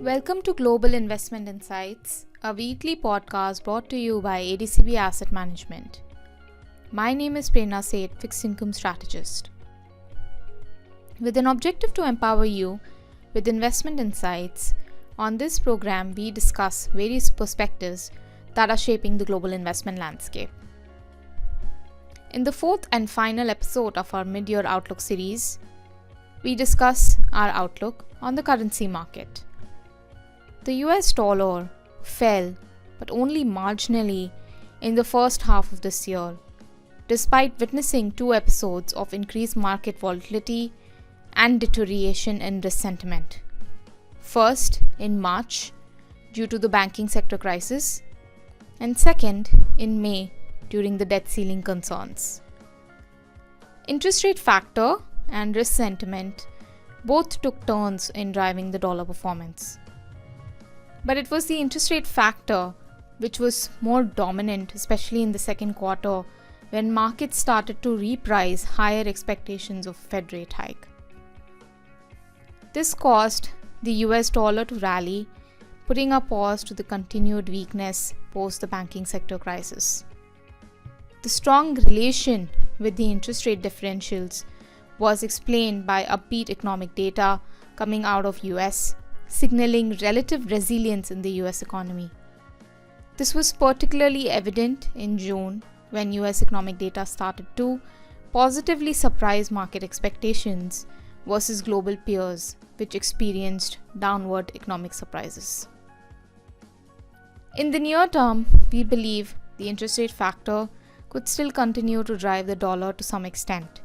Welcome to Global Investment Insights, a weekly podcast brought to you by ADCB Asset Management. My name is Prerana Seth, Fixed Income Strategist. With an objective to empower you with investment insights, on this program we discuss various perspectives that are shaping the global investment landscape. In the fourth and final episode of our mid-year outlook series, we discuss our outlook on the currency market. The US dollar fell, but only marginally, in the first half of this year, despite witnessing two episodes of increased market volatility and deterioration in risk sentiment. First, in March, due to the banking sector crisis, and second, in May, during the debt ceiling concerns. Interest rate factor and risk sentiment both took turns in driving the dollar performance. But it was the interest rate factor which was more dominant, especially in the second quarter, when markets started to reprice higher expectations of Fed rate hike. This caused the US dollar to rally, putting a pause to the continued weakness post the banking sector crisis. The strong relation with the interest rate differentials was explained by upbeat economic data coming out of US, signaling relative resilience in the US economy. This was particularly evident in June when US economic data started to positively surprise market expectations versus global peers, which experienced downward economic surprises. In the near term, we believe the interest rate factor could still continue to drive the dollar to some extent.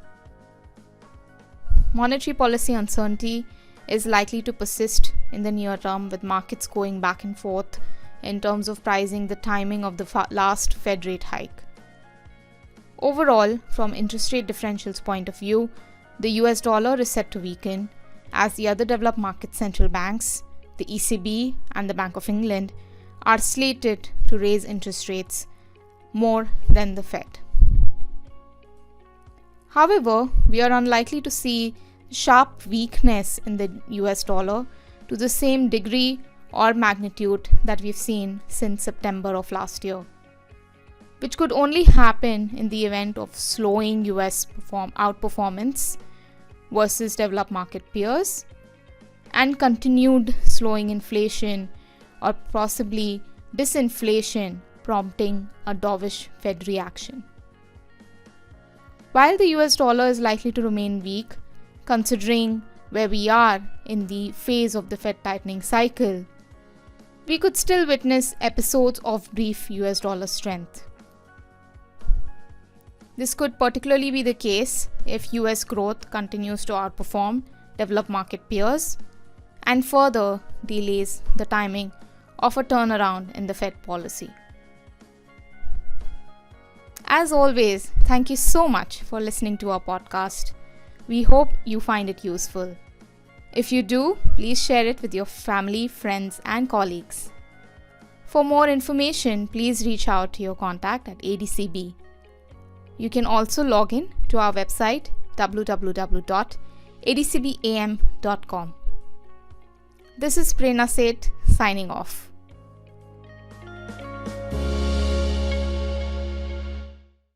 Monetary policy uncertainty is likely to persist in the near term, with markets going back and forth in terms of pricing the timing of the last Fed rate hike. Overall, from interest rate differentials point of view, the US dollar is set to weaken as the other developed market central banks, the ECB and the Bank of England, are slated to raise interest rates more than the Fed. However, we are unlikely to see sharp weakness in the US dollar to the same degree or magnitude that we've seen since September of last year, which could only happen in the event of slowing US outperformance versus developed market peers and continued slowing inflation or possibly disinflation, prompting a dovish Fed reaction. While the US dollar is likely to remain weak, considering where we are in the phase of the Fed tightening cycle, we could still witness episodes of brief US dollar strength. This could particularly be the case if US growth continues to outperform developed market peers and further delays the timing of a turnaround in the Fed policy. As always, thank you so much for listening to our podcast. We hope you find it useful. If you do, please share it with your family, friends, and colleagues. For more information, please reach out to your contact at ADCB. You can also log in to our website www.adcbam.com. This is Prerana Seth signing off.